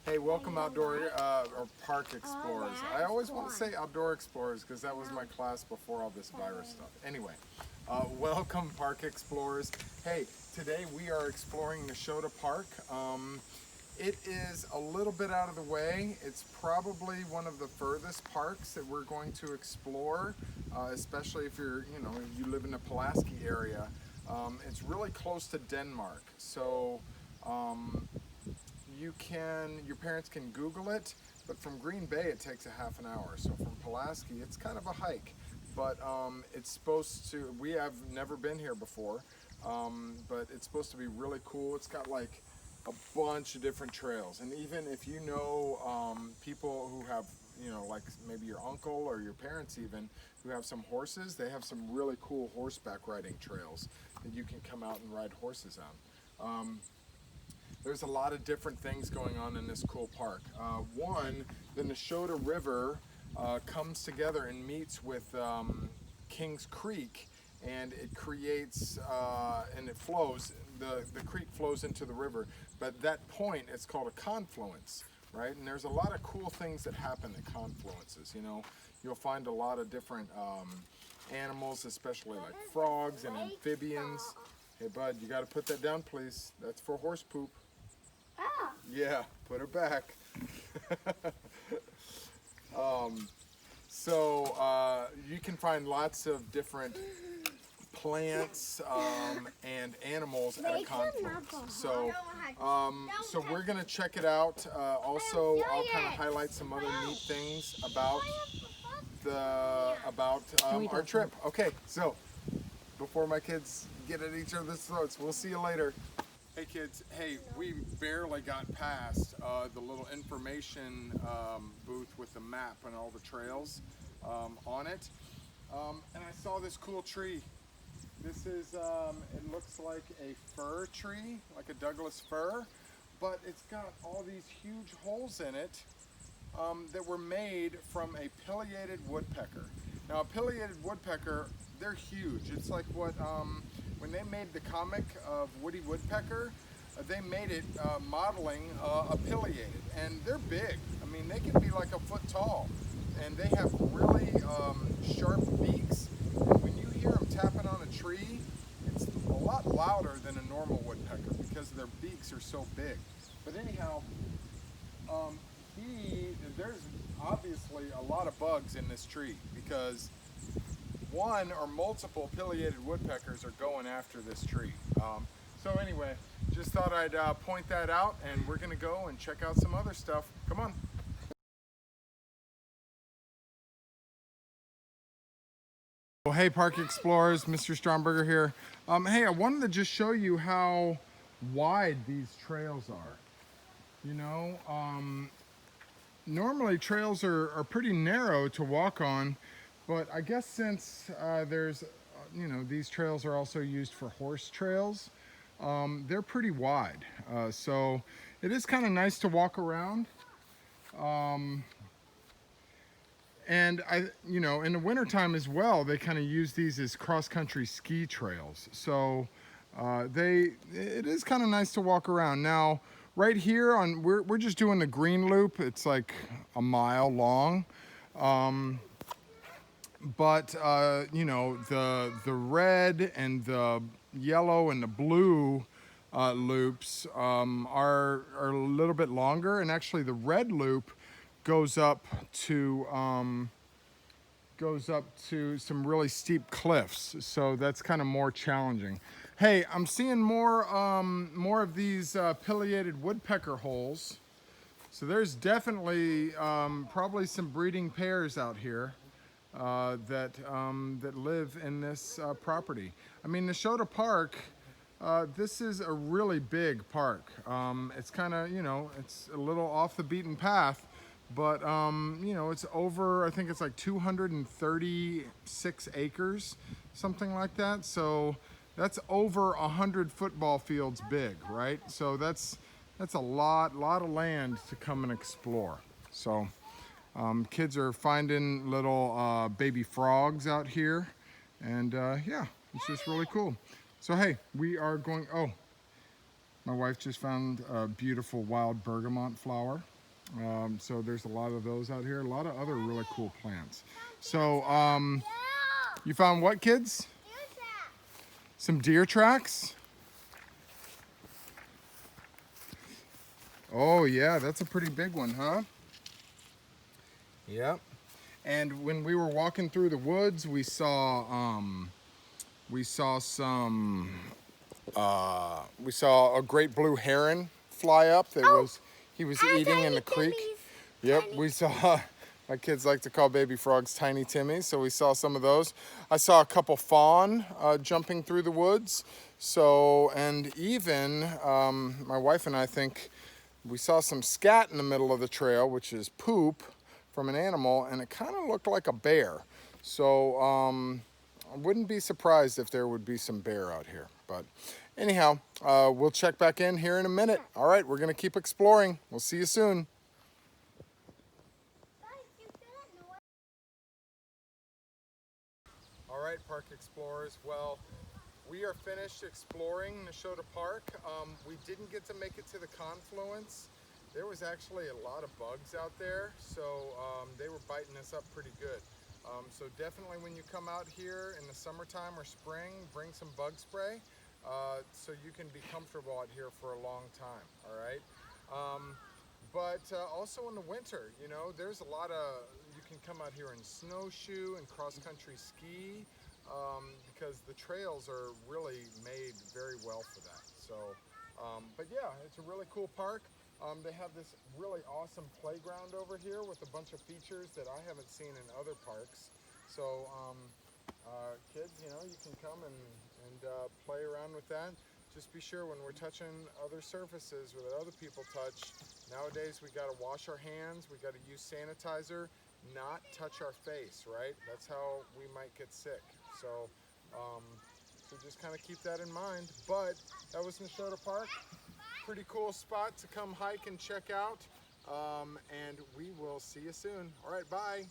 Hey, welcome outdoor or park explorers. I always want to say outdoor explorers because that was my class before all this virus stuff. Anyway, welcome park explorers. Hey, today we are exploring Neshota Park. It is a little bit out of the way. It's probably one of the furthest parks that we're going to explore, especially if you live in the Pulaski area. It's really close to Denmark, so your parents can Google it, but from Green Bay it takes a half an hour. So from Pulaski, it's kind of a hike, but we have never been here before, but it's supposed to be really cool. It's got like a bunch of different trails, and even if you know people who have, like maybe your uncle or your parents even, who have some horses, they have some really cool horseback riding trails that you can come out and ride horses on. There's a lot of different things going on in this cool park. One, the Neshota River comes together and meets with Kings Creek, and it creates, and it flows, the creek flows into the river, but that point, it's called a confluence, right? And there's a lot of cool things that happen at confluences, You'll find a lot of different animals, especially like frogs and amphibians. Hey bud, you gotta put that down please. That's for horse poop. Yeah, put her back. You can find lots of different plants and animals at a confluence. So we're gonna check it out. Also, I'll kind of highlight some other neat things about our trip. Okay, so before my kids get at each other's throats, we'll see you later. Hey kids, hey, we barely got past the little information booth with the map and all the trails on it. And I saw this cool tree. This is, it looks like a fir tree, like a Douglas fir, but it's got all these huge holes in it that were made from a pileated woodpecker. Now a pileated woodpecker, they're huge. It's like what, when they made the comic of Woody Woodpecker, they made it modeling a pileated, and they're big. I mean, they can be like a foot tall, and they have really sharp beaks. And when you hear them tapping on a tree, it's a lot louder than a normal woodpecker because their beaks are so big. But anyhow, there's obviously a lot of bugs in this tree because one or multiple pileated woodpeckers are going after this tree. So anyway, just thought I'd point that out, and we're gonna go and check out some other stuff. Come on. Well, hey Park Explorers, Mr. Stromberger here. Hey, I wanted to just show you how wide these trails are. Normally trails are pretty narrow to walk on, but I guess since these trails are also used for horse trails, they're pretty wide. So it is kind of nice to walk around. And in the wintertime as well, they kind of use these as cross-country ski trails. So it is kind of nice to walk around. Now, right here we're just doing the green loop. It's like a mile long. But the red and the yellow and the blue loops are a little bit longer, and actually the red loop goes up to some really steep cliffs, so that's kind of more challenging. Hey, I'm seeing more of these pileated woodpecker holes, so there's definitely probably some breeding pairs out here that live in this property. I mean, Neshota Park, this is a really big park. It's kind of, it's a little off the beaten path, but it's over, I think it's like 236 acres, something like that. So that's over 100 football fields big, right? So that's a lot of land to come and explore. So kids are finding little baby frogs out here, and yeah, it's just really cool. So hey, we are going, oh, My wife just found a beautiful wild bergamot flower. So there's a lot of those out here, a lot of other really cool plants. So you found what, kids? Some deer tracks? Oh yeah, that's a pretty big one, huh? Yep. And when we were walking through the woods, we saw some we saw a great blue heron fly up that he was eating in the creek. Yep, we saw my kids like to call baby frogs Tiny Timmies, so we saw some of those. I saw a couple fawn jumping through the woods. So, and even my wife and I think we saw some scat in the middle of the trail, which is poop from an animal, and it kind of looked like a bear. So I wouldn't be surprised if there would be some bear out here. But anyhow, we'll check back in here in a minute. All right, we're gonna keep exploring. We'll see you soon. All right, park explorers. Well, we are finished exploring Neshota Park. We didn't get to make it to the confluence. There was actually a lot of bugs out there, so they were biting us up pretty good. So definitely when you come out here in the summertime or spring, bring some bug spray so you can be comfortable out here for a long time, all right? But also in the winter, you know, there's a lot of, you can come out here and snowshoe and cross-country ski because the trails are really made very well for that. So, but yeah, it's a really cool park. They have this really awesome playground over here with a bunch of features that I haven't seen in other parks. So kids, you know, you can come and play around with that. Just be sure when we're touching other surfaces that other people touch, nowadays we gotta wash our hands, we gotta use sanitizer, not touch our face, right? That's how we might get sick. So, so just kind of keep that in mind. But that was Neshota Park. Pretty cool spot to come hike and check out. And we will see you soon. All right, bye.